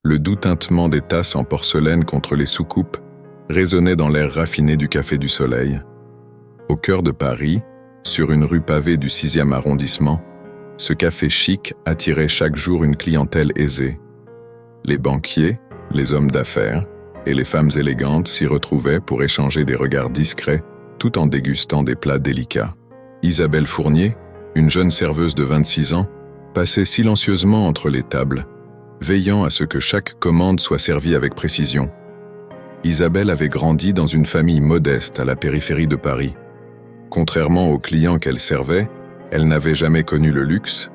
Le doux tintement des tasses en porcelaine contre les soucoupes résonnait dans l'air raffiné du Café du Soleil. Au cœur de Paris, sur une rue pavée du 6e arrondissement, ce café chic attirait chaque jour une clientèle aisée. Les banquiers, les hommes d'affaires et les femmes élégantes s'y retrouvaient pour échanger des regards discrets tout en dégustant des plats délicats. Isabelle Fournier, une jeune serveuse de 26 ans, passait silencieusement entre les tables, veillant à ce que chaque commande soit servie avec précision. Isabelle avait grandi dans une famille modeste à la périphérie de Paris. Contrairement aux clients qu'elle servait, elle n'avait jamais connu le luxe.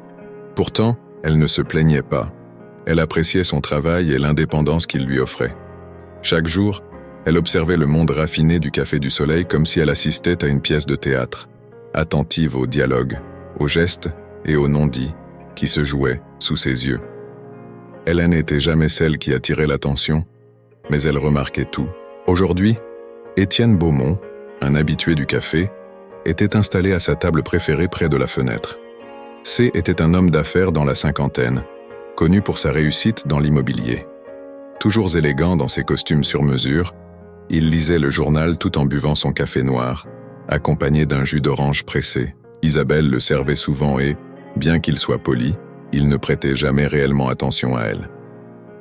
Pourtant, elle ne se plaignait pas. Elle appréciait son travail et l'indépendance qu'il lui offrait. Chaque jour, elle observait le monde raffiné du Café du Soleil comme si elle assistait à une pièce de théâtre, attentive aux dialogues, aux gestes et aux non-dits qui se jouaient sous ses yeux. Elle n'était jamais celle qui attirait l'attention, mais elle remarquait tout. Aujourd'hui, Étienne Beaumont, un habitué du café, était installé à sa table préférée près de la fenêtre. C était un homme d'affaires dans la cinquantaine, connu pour sa réussite dans l'immobilier. Toujours élégant dans ses costumes sur mesure, il lisait le journal tout en buvant son café noir, accompagné d'un jus d'orange pressé. Isabelle le servait souvent et, bien qu'il soit poli, il ne prêtait jamais réellement attention à elle.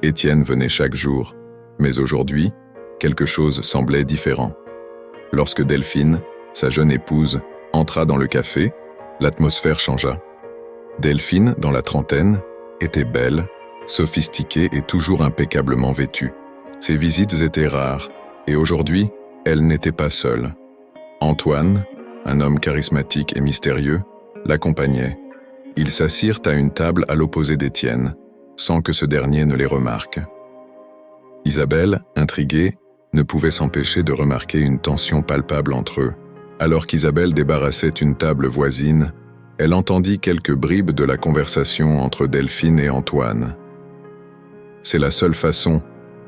Étienne venait chaque jour, mais aujourd'hui, quelque chose semblait différent. Lorsque Delphine, sa jeune épouse, entra dans le café, l'atmosphère changea. Delphine, dans la trentaine, était belle, sophistiquée et toujours impeccablement vêtue. Ses visites étaient rares, et aujourd'hui, elle n'était pas seule. Antoine, un homme charismatique et mystérieux, l'accompagnait. Ils s'assirent à une table à l'opposé d'Étienne, sans que ce dernier ne les remarque. Isabelle, intriguée, ne pouvait s'empêcher de remarquer une tension palpable entre eux. Alors qu'Isabelle débarrassait une table voisine, elle entendit quelques bribes de la conversation entre Delphine et Antoine. « C'est la seule façon »,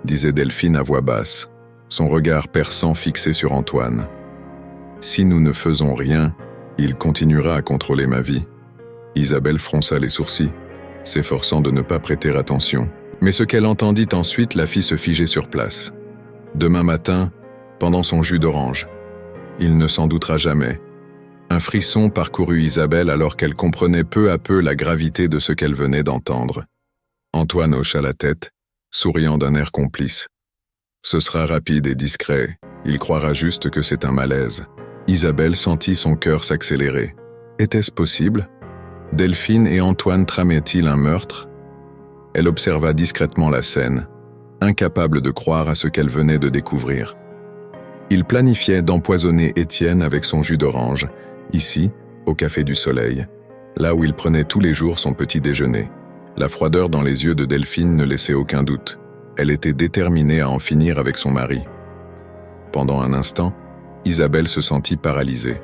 disait Delphine à voix basse, son regard perçant fixé sur Antoine. « Si nous ne faisons rien, il continuera à contrôler ma vie. » Isabelle fronça les sourcils, s'efforçant de ne pas prêter attention. Mais ce qu'elle entendit ensuite la fit se figer sur place. Demain matin, pendant son jus d'orange. Il ne s'en doutera jamais. Un frisson parcourut Isabelle alors qu'elle comprenait peu à peu la gravité de ce qu'elle venait d'entendre. Antoine hocha la tête, souriant d'un air complice. Ce sera rapide et discret, il croira juste que c'est un malaise. Isabelle sentit son cœur s'accélérer. Était-ce possible ? Delphine et Antoine tramaient-ils un meurtre ? Elle observa discrètement la scène, incapable de croire à ce qu'elle venait de découvrir. Il planifiait d'empoisonner Étienne avec son jus d'orange, ici, au Café du Soleil, là où il prenait tous les jours son petit déjeuner. La froideur dans les yeux de Delphine ne laissait aucun doute. Elle était déterminée à en finir avec son mari. Pendant un instant, Isabelle se sentit paralysée.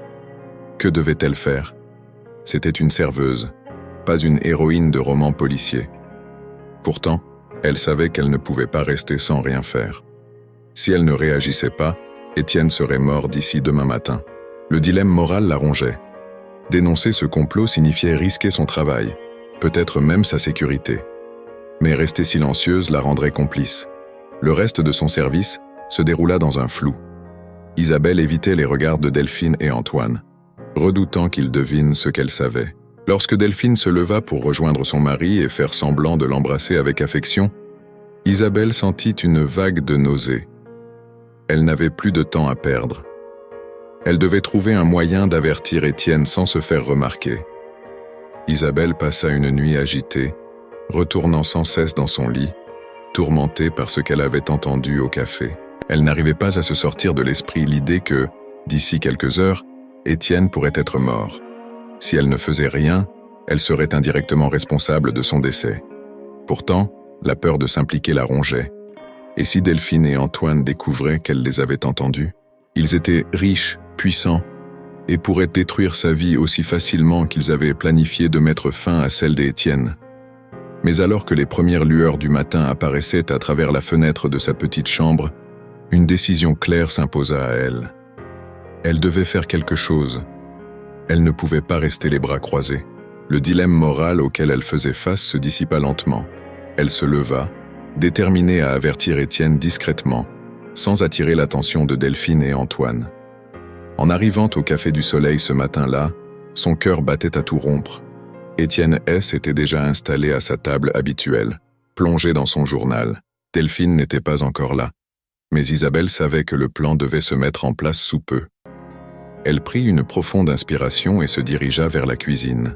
Que devait-elle faire ? C'était une serveuse, pas une héroïne de roman policier. Pourtant, elle savait qu'elle ne pouvait pas rester sans rien faire. Si elle ne réagissait pas, Étienne serait mort d'ici demain matin. Le dilemme moral la rongeait. Dénoncer ce complot signifiait risquer son travail, peut-être même sa sécurité. Mais rester silencieuse la rendrait complice. Le reste de son service se déroula dans un flou. Isabelle évitait les regards de Delphine et Antoine, redoutant qu'ils devinent ce qu'elle savait. Lorsque Delphine se leva pour rejoindre son mari et faire semblant de l'embrasser avec affection, Isabelle sentit une vague de nausée. Elle n'avait plus de temps à perdre. Elle devait trouver un moyen d'avertir Étienne sans se faire remarquer. Isabelle passa une nuit agitée, retournant sans cesse dans son lit, tourmentée par ce qu'elle avait entendu au café. Elle n'arrivait pas à se sortir de l'esprit l'idée que, d'ici quelques heures, Étienne pourrait être mort. Si elle ne faisait rien, elle serait indirectement responsable de son décès. Pourtant, la peur de s'impliquer la rongeait. Et si Delphine et Antoine découvraient qu'elle les avait entendus ? Ils étaient riches, puissants, et pourraient détruire sa vie aussi facilement qu'ils avaient planifié de mettre fin à celle d'Étienne. Mais alors que les premières lueurs du matin apparaissaient à travers la fenêtre de sa petite chambre, une décision claire s'imposa à elle. Elle devait faire quelque chose. Elle ne pouvait pas rester les bras croisés. Le dilemme moral auquel elle faisait face se dissipa lentement. Elle se leva, déterminée à avertir Étienne discrètement, sans attirer l'attention de Delphine et Antoine. En arrivant au Café du Soleil ce matin-là, son cœur battait à tout rompre. Étienne S. était déjà installé à sa table habituelle, plongé dans son journal. Delphine n'était pas encore là, mais Isabelle savait que le plan devait se mettre en place sous peu. Elle prit une profonde inspiration et se dirigea vers la cuisine.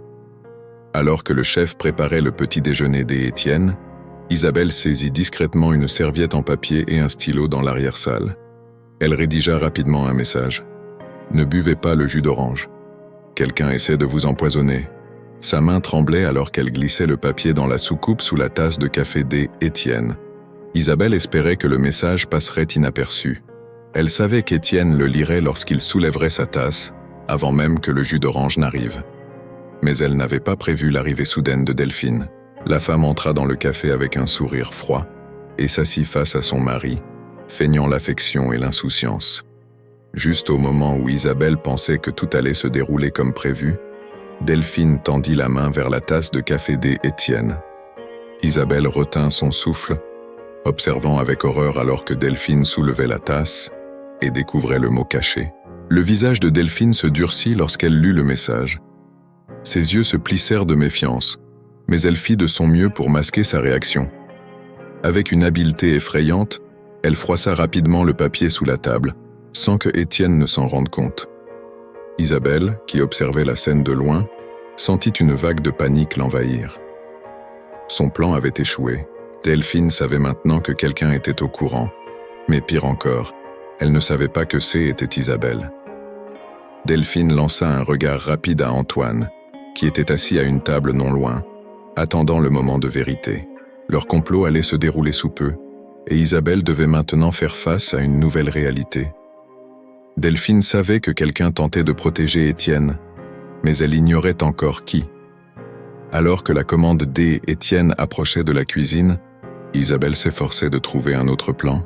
Alors que le chef préparait le petit déjeuner d'Étienne, Isabelle saisit discrètement une serviette en papier et un stylo dans l'arrière-salle. Elle rédigea rapidement un message. « Ne buvez pas le jus d'orange. Quelqu'un essaie de vous empoisonner. » Sa main tremblait alors qu'elle glissait le papier dans la soucoupe sous la tasse de café d'Étienne. Isabelle espérait que le message passerait inaperçu. Elle savait qu'Étienne le lirait lorsqu'il soulèverait sa tasse, avant même que le jus d'orange n'arrive. Mais elle n'avait pas prévu l'arrivée soudaine de Delphine. La femme entra dans le café avec un sourire froid et s'assit face à son mari, feignant l'affection et l'insouciance. Juste au moment où Isabelle pensait que tout allait se dérouler comme prévu, Delphine tendit la main vers la tasse de café d'Étienne. Isabelle retint son souffle, observant avec horreur alors que Delphine soulevait la tasse et découvrait le mot caché. Le visage de Delphine se durcit lorsqu'elle lut le message. Ses yeux se plissèrent de méfiance, mais elle fit de son mieux pour masquer sa réaction. Avec une habileté effrayante, elle froissa rapidement le papier sous la table, sans que Étienne ne s'en rende compte. Isabelle, qui observait la scène de loin, sentit une vague de panique l'envahir. Son plan avait échoué. Delphine savait maintenant que quelqu'un était au courant, mais pire encore, elle ne savait pas que était Isabelle. Delphine lança un regard rapide à Antoine, qui était assis à une table non loin, attendant le moment de vérité. Leur complot allait se dérouler sous peu, et Isabelle devait maintenant faire face à une nouvelle réalité. Delphine savait que quelqu'un tentait de protéger Étienne, mais elle ignorait encore qui. Alors que la commande d'Étienne approchait de la cuisine, Isabelle s'efforçait de trouver un autre plan.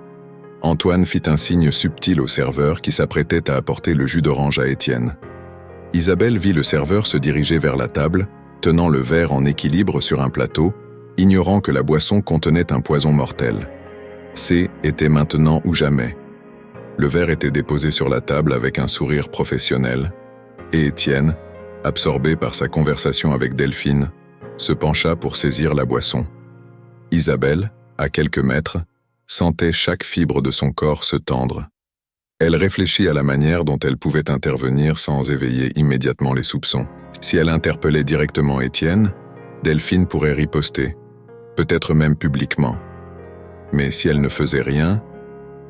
Antoine fit un signe subtil au serveur qui s'apprêtait à apporter le jus d'orange à Étienne. Isabelle vit le serveur se diriger vers la table, tenant le verre en équilibre sur un plateau, ignorant que la boisson contenait un poison mortel. Était maintenant ou jamais. Le verre était déposé sur la table avec un sourire professionnel, et Étienne, absorbé par sa conversation avec Delphine, se pencha pour saisir la boisson. Isabelle, à quelques mètres, sentait chaque fibre de son corps se tendre. Elle réfléchit à la manière dont elle pouvait intervenir sans éveiller immédiatement les soupçons. Si elle interpellait directement Étienne, Delphine pourrait riposter, peut-être même publiquement. Mais si elle ne faisait rien,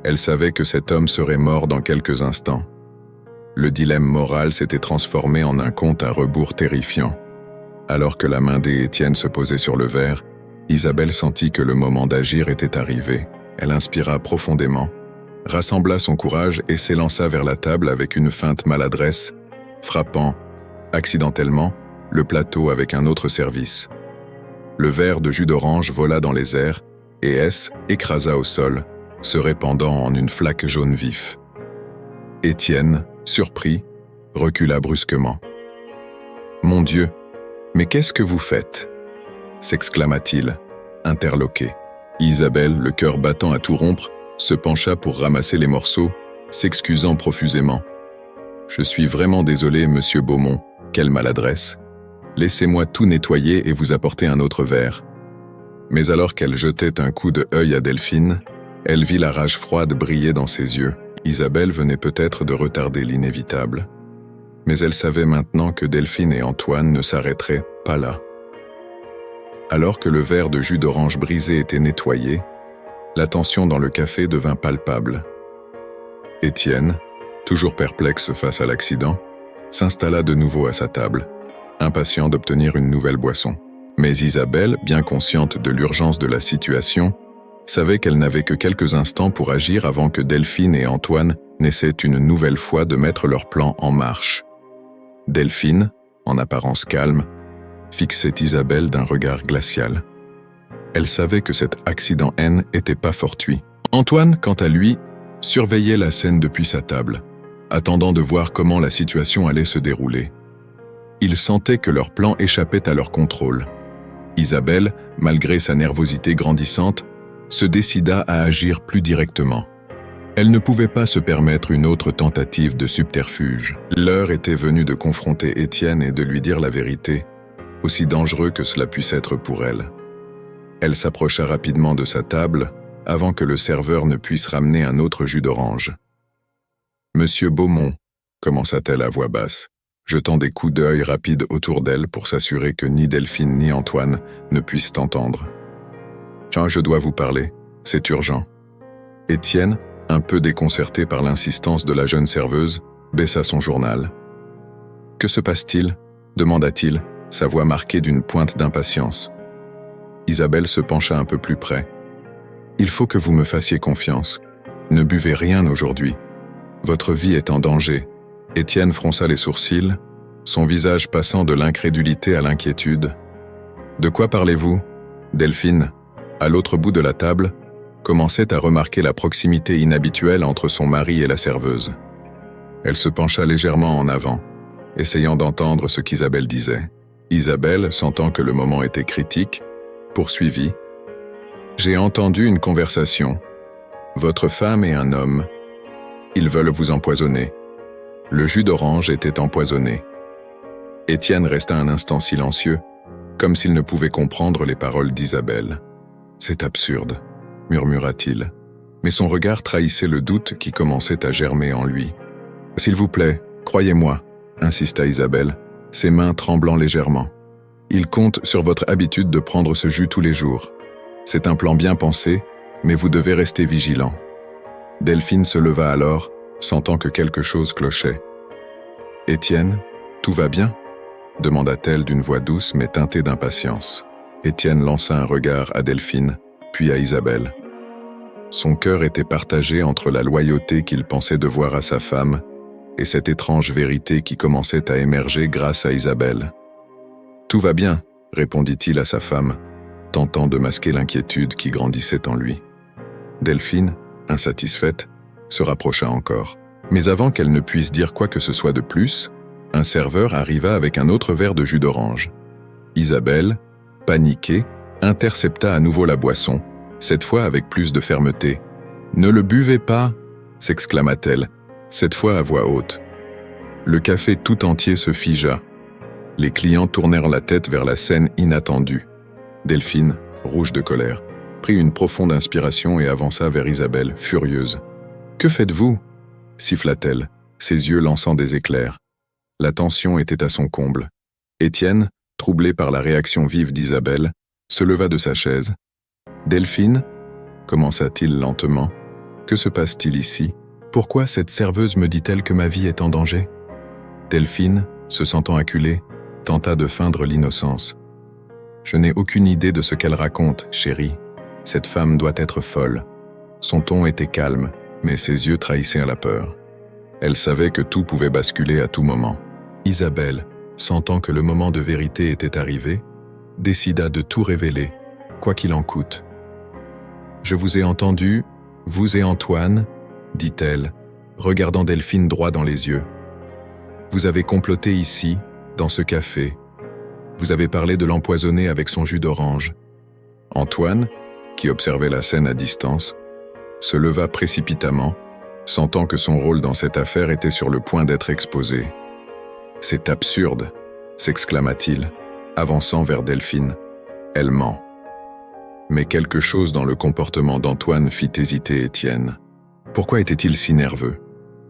elle savait que cet homme serait mort dans quelques instants. Le dilemme moral s'était transformé en un compte à rebours terrifiant. Alors que la main d'Étienne se posait sur le verre, Isabelle sentit que le moment d'agir était arrivé. Elle inspira profondément, rassembla son courage et s'élança vers la table avec une feinte maladresse, frappant, accidentellement, le plateau avec un autre service. Le verre de jus d'orange vola dans les airs et écrasa au sol, se répandant en une flaque jaune vif. Étienne, surpris, recula brusquement. « Mon Dieu, mais qu'est-ce que vous faites ?» s'exclama-t-il, interloqué. Isabelle, le cœur battant à tout rompre, se pencha pour ramasser les morceaux, s'excusant profusément. « Je suis vraiment désolé, monsieur Beaumont, quelle maladresse. Laissez-moi tout nettoyer et vous apporter un autre verre. » Mais alors qu'elle jetait un coup d'œil à Delphine, elle vit la rage froide briller dans ses yeux. Isabelle venait peut-être de retarder l'inévitable. Mais elle savait maintenant que Delphine et Antoine ne s'arrêteraient pas là. Alors que le verre de jus d'orange brisé était nettoyé, la tension dans le café devint palpable. Étienne, toujours perplexe face à l'accident, s'installa de nouveau à sa table, impatient d'obtenir une nouvelle boisson. Mais Isabelle, bien consciente de l'urgence de la situation, savait qu'elle n'avait que quelques instants pour agir avant que Delphine et Antoine n'essaient une nouvelle fois de mettre leur plan en marche. Delphine, en apparence calme, fixait Isabelle d'un regard glacial. Elle savait que cet accident n'était pas fortuit. Antoine, quant à lui, surveillait la scène depuis sa table, attendant de voir comment la situation allait se dérouler. Il sentait que leur plan échappait à leur contrôle. Isabelle, malgré sa nervosité grandissante, se décida à agir plus directement. Elle ne pouvait pas se permettre une autre tentative de subterfuge. L'heure était venue de confronter Étienne et de lui dire la vérité, aussi dangereux que cela puisse être pour elle. Elle s'approcha rapidement de sa table avant que le serveur ne puisse ramener un autre jus d'orange. « Monsieur Beaumont », commença-t-elle à voix basse, jetant des coups d'œil rapides autour d'elle pour s'assurer que ni Delphine ni Antoine ne puissent entendre. « Tiens, je dois vous parler, c'est urgent. » Étienne, un peu déconcerté par l'insistance de la jeune serveuse, baissa son journal. « Que se passe-t-il » demanda-t-il, sa voix marquée d'une pointe d'impatience. Isabelle se pencha un peu plus près. « Il faut que vous me fassiez confiance. Ne buvez rien aujourd'hui. Votre vie est en danger. » Étienne fronça les sourcils, son visage passant de l'incrédulité à l'inquiétude. « De quoi parlez-vous » Delphine, à l'autre bout de la table, commençait à remarquer la proximité inhabituelle entre son mari et la serveuse. Elle se pencha légèrement en avant, essayant d'entendre ce qu'Isabelle disait. Isabelle, sentant que le moment était critique, poursuivit. « J'ai entendu une conversation. Votre femme et un homme. Ils veulent vous empoisonner. Le jus d'orange était empoisonné. » Étienne resta un instant silencieux, comme s'il ne pouvait comprendre les paroles d'Isabelle. « C'est absurde, » murmura-t-il, mais son regard trahissait le doute qui commençait à germer en lui. « S'il vous plaît, croyez-moi, » insista Isabelle, ses mains tremblant légèrement. « Il compte sur votre habitude de prendre ce jus tous les jours. C'est un plan bien pensé, mais vous devez rester vigilant. » Delphine se leva alors, sentant que quelque chose clochait. « Étienne, tout va bien ?» demanda-t-elle d'une voix douce mais teintée d'impatience. Étienne lança un regard à Delphine, puis à Isabelle. Son cœur était partagé entre la loyauté qu'il pensait devoir à sa femme et cette étrange vérité qui commençait à émerger grâce à Isabelle. « Tout va bien », répondit-il à sa femme, tentant de masquer l'inquiétude qui grandissait en lui. Delphine, insatisfaite, se rapprocha encore. Mais avant qu'elle ne puisse dire quoi que ce soit de plus, un serveur arriva avec un autre verre de jus d'orange. Isabelle, paniquée, intercepta à nouveau la boisson, cette fois avec plus de fermeté. « Ne le buvez pas !» s'exclama-t-elle, cette fois à voix haute. Le café tout entier se figea. Les clients tournèrent la tête vers la scène inattendue. Delphine, rouge de colère, prit une profonde inspiration et avança vers Isabelle, furieuse. « Que faites-vous » siffla-t-elle, ses yeux lançant des éclairs. La tension était à son comble. Étienne, troublé par la réaction vive d'Isabelle, se leva de sa chaise. « Delphine » commença-t-il lentement. « Que se passe-t-il ici ? Pourquoi cette serveuse me dit-elle que ma vie est en danger ?» Delphine, se sentant acculée, tenta de feindre l'innocence. « Je n'ai aucune idée de ce qu'elle raconte, chérie. Cette femme doit être folle. » Son ton était calme, mais ses yeux trahissaient la peur. Elle savait que tout pouvait basculer à tout moment. Isabelle, sentant que le moment de vérité était arrivé, décida de tout révéler, quoi qu'il en coûte. « Je vous ai entendu, vous et Antoine, » dit-elle, regardant Delphine droit dans les yeux. « Vous avez comploté ici, dans ce café. Vous avez parlé de l'empoisonner avec son jus d'orange. » Antoine, qui observait la scène à distance, se leva précipitamment, sentant que son rôle dans cette affaire était sur le point d'être exposé. « C'est absurde !» s'exclama-t-il, avançant vers Delphine. « Elle ment. » Mais quelque chose dans le comportement d'Antoine fit hésiter Étienne. Pourquoi était-il si nerveux?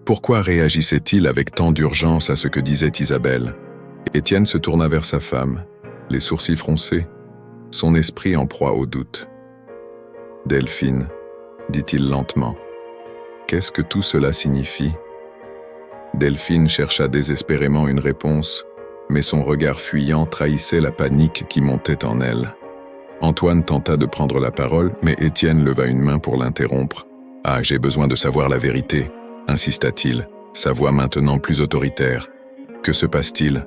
Pourquoi réagissait-il avec tant d'urgence à ce que disait Isabelle? Étienne se tourna vers sa femme, les sourcils froncés, son esprit en proie au doute. « Delphine, » dit-il lentement, « qu'est-ce que tout cela signifie ?» Delphine chercha désespérément une réponse, mais son regard fuyant trahissait la panique qui montait en elle. Antoine tenta de prendre la parole, mais Étienne leva une main pour l'interrompre. « Ah, j'ai besoin de savoir la vérité », insista-t-il, sa voix maintenant plus autoritaire. « Que se passe-t-il »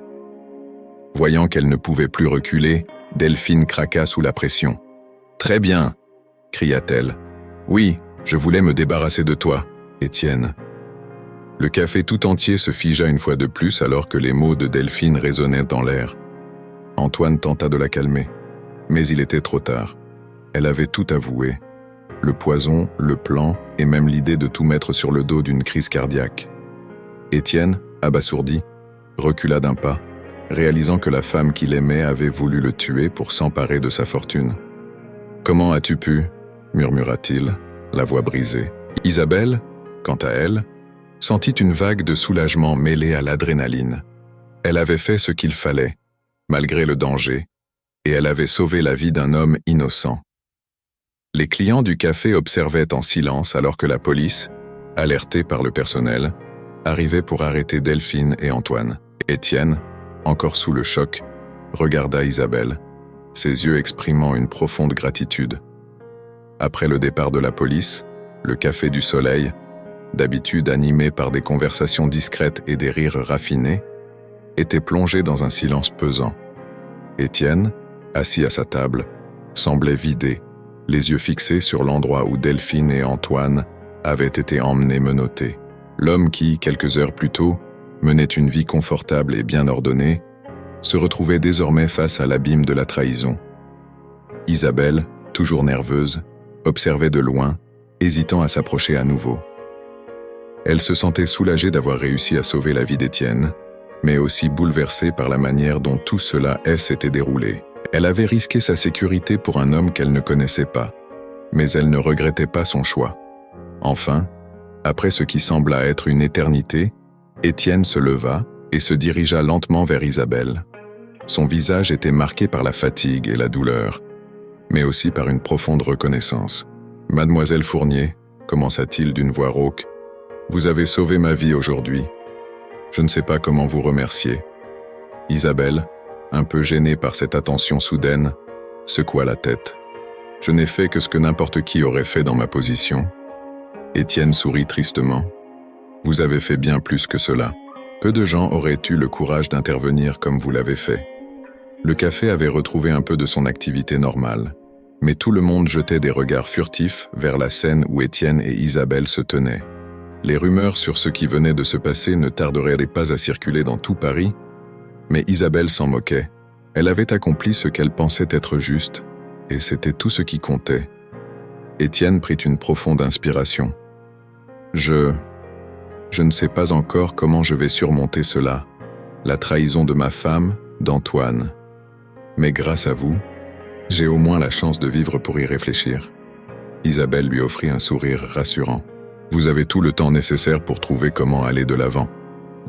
Voyant qu'elle ne pouvait plus reculer, Delphine craqua sous la pression. « Très bien !» cria-t-elle. « Oui, je voulais me débarrasser de toi, Étienne. » Le café tout entier se figea une fois de plus alors que les mots de Delphine résonnaient dans l'air. Antoine tenta de la calmer, mais il était trop tard. Elle avait tout avoué. le poison, le plan et même l'idée de tout mettre sur le dos d'une crise cardiaque. Étienne, abasourdi, recula d'un pas, réalisant que la femme qu'il aimait avait voulu le tuer pour s'emparer de sa fortune. « Comment as-tu pu » murmura-t-il, la voix brisée. Isabelle, quant à elle, sentit une vague de soulagement mêlée à l'adrénaline. Elle avait fait ce qu'il fallait, malgré le danger, et elle avait sauvé la vie d'un homme innocent. Les clients du café observaient en silence alors que la police, alertée par le personnel, arrivait pour arrêter Delphine et Antoine. Étienne, encore sous le choc, regarda Isabelle, ses yeux exprimant une profonde gratitude. Après le départ de la police, le Café du Soleil, d'habitude animé par des conversations discrètes et des rires raffinés, était plongé dans un silence pesant. Étienne, assis à sa table, semblait vidé, les yeux fixés sur l'endroit où Delphine et Antoine avaient été emmenés menottés. L'homme qui, quelques heures plus tôt, menait une vie confortable et bien ordonnée, se retrouvait désormais face à l'abîme de la trahison. Isabelle, toujours nerveuse, observait de loin, hésitant à s'approcher à nouveau. Elle se sentait soulagée d'avoir réussi à sauver la vie d'Étienne, mais aussi bouleversée par la manière dont tout cela s'était déroulé. Elle avait risqué sa sécurité pour un homme qu'elle ne connaissait pas, mais elle ne regrettait pas son choix. Enfin, après ce qui sembla être une éternité, Étienne se leva et se dirigea lentement vers Isabelle. Son visage était marqué par la fatigue et la douleur, mais aussi par une profonde reconnaissance. « Mademoiselle Fournier, commença-t-il d'une voix rauque, vous avez sauvé ma vie aujourd'hui. Je ne sais pas comment vous remercier. » Isabelle, un peu gênée par cette attention soudaine, secoua la tête. « Je n'ai fait que ce que n'importe qui aurait fait dans ma position. » Étienne sourit tristement. « Vous avez fait bien plus que cela. Peu de gens auraient eu le courage d'intervenir comme vous l'avez fait. » Le café avait retrouvé un peu de son activité normale, mais tout le monde jetait des regards furtifs vers la scène où Étienne et Isabelle se tenaient. Les rumeurs sur ce qui venait de se passer ne tarderaient pas à circuler dans tout Paris, mais Isabelle s'en moquait. Elle avait accompli ce qu'elle pensait être juste, et c'était tout ce qui comptait. Étienne prit une profonde inspiration. « Je ne sais pas encore comment je vais surmonter cela, la trahison de ma femme, d'Antoine. Mais grâce à vous, j'ai au moins la chance de vivre pour y réfléchir. » Isabelle lui offrit un sourire rassurant. « Vous avez tout le temps nécessaire pour trouver comment aller de l'avant.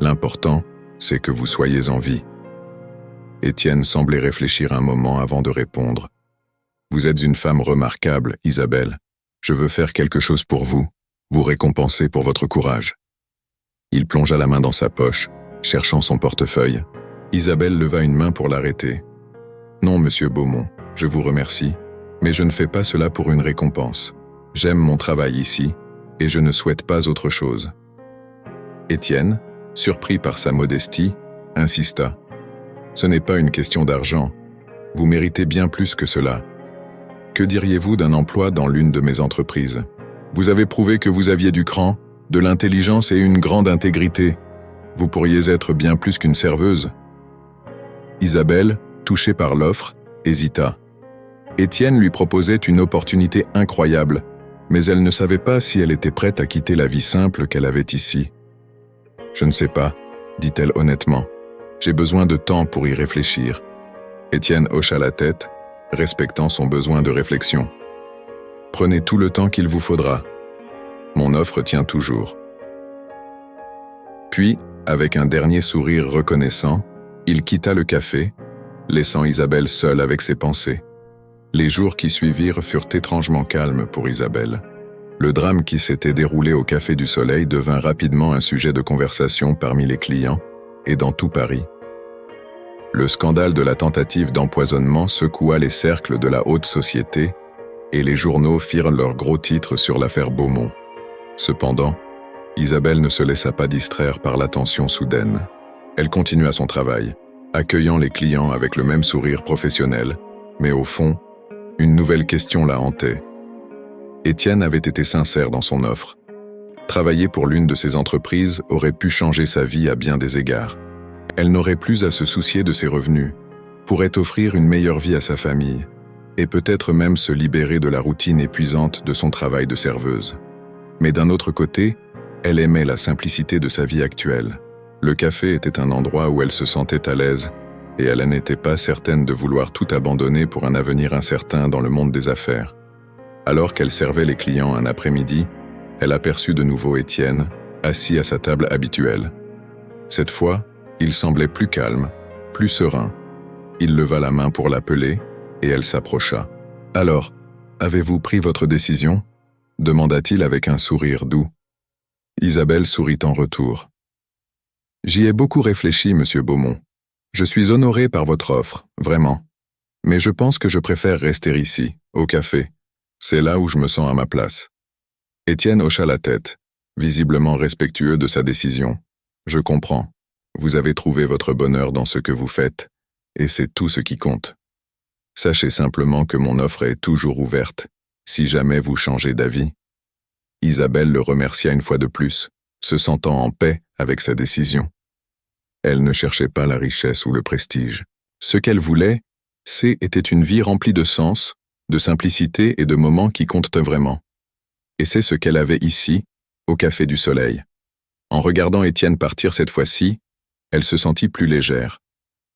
L'important, c'est que vous soyez en vie. » Étienne semblait réfléchir un moment avant de répondre. « Vous êtes une femme remarquable, Isabelle. Je veux faire quelque chose pour vous, vous récompenser pour votre courage. » Il plongea la main dans sa poche, cherchant son portefeuille. Isabelle leva une main pour l'arrêter. « Non, monsieur Beaumont, je vous remercie, mais je ne fais pas cela pour une récompense. J'aime mon travail ici, et je ne souhaite pas autre chose. » Étienne, surpris par sa modestie, insista. « Ce n'est pas une question d'argent. Vous méritez bien plus que cela. Que diriez-vous d'un emploi dans l'une de mes entreprises? Vous avez prouvé que vous aviez du cran, de l'intelligence et une grande intégrité. Vous pourriez être bien plus qu'une serveuse. » Isabelle, touchée par l'offre, hésita. Étienne lui proposait une opportunité incroyable, mais elle ne savait pas si elle était prête à quitter la vie simple qu'elle avait ici. « Je ne sais pas, » dit-elle honnêtement. « J'ai besoin de temps pour y réfléchir. » Étienne hocha la tête, respectant son besoin de réflexion. « Prenez tout le temps qu'il vous faudra. Mon offre tient toujours. » Puis, avec un dernier sourire reconnaissant, il quitta le café, laissant Isabelle seule avec ses pensées. Les jours qui suivirent furent étrangement calmes pour Isabelle. Le drame qui s'était déroulé au Café du Soleil devint rapidement un sujet de conversation parmi les clients et dans tout Paris. Le scandale de la tentative d'empoisonnement secoua les cercles de la haute société et les journaux firent leurs gros titres sur l'affaire Beaumont. Cependant, Isabelle ne se laissa pas distraire par l'attention soudaine. Elle continua son travail, accueillant les clients avec le même sourire professionnel, mais au fond, une nouvelle question la hantait. Étienne avait été sincère dans son offre. Travailler pour l'une de ses entreprises aurait pu changer sa vie à bien des égards. Elle n'aurait plus à se soucier de ses revenus, pourrait offrir une meilleure vie à sa famille. et peut-être même se libérer de la routine épuisante de son travail de serveuse. Mais d'un autre côté, elle aimait la simplicité de sa vie actuelle. Le café était un endroit où elle se sentait à l'aise, et elle n'était pas certaine de vouloir tout abandonner pour un avenir incertain dans le monde des affaires. Alors qu'elle servait les clients un après-midi, elle aperçut de nouveau Étienne, assis à sa table habituelle. Cette fois, il semblait plus calme, plus serein. Il leva la main pour l'appeler, et elle s'approcha. « Alors, avez-vous pris votre décision ?» demanda-t-il avec un sourire doux. Isabelle sourit en retour. « J'y ai beaucoup réfléchi, monsieur Beaumont. Je suis honoré par votre offre, vraiment. Mais je pense que je préfère rester ici, au café. C'est là où je me sens à ma place. » Étienne hocha la tête, visiblement respectueux de sa décision. « Je comprends. Vous avez trouvé votre bonheur dans ce que vous faites, et c'est tout ce qui compte. Sachez simplement que mon offre est toujours ouverte, si jamais vous changez d'avis. » Isabelle le remercia une fois de plus, se sentant en paix avec sa décision. Elle ne cherchait pas la richesse ou le prestige. Ce qu'elle voulait, était une vie remplie de sens, de simplicité et de moments qui comptent vraiment. Et c'est ce qu'elle avait ici, au Café du Soleil. En regardant Étienne partir cette fois-ci, elle se sentit plus légère.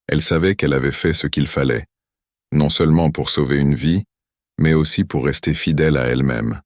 Elle savait qu'elle avait fait ce qu'il fallait, non seulement pour sauver une vie, mais aussi pour rester fidèle à elle-même.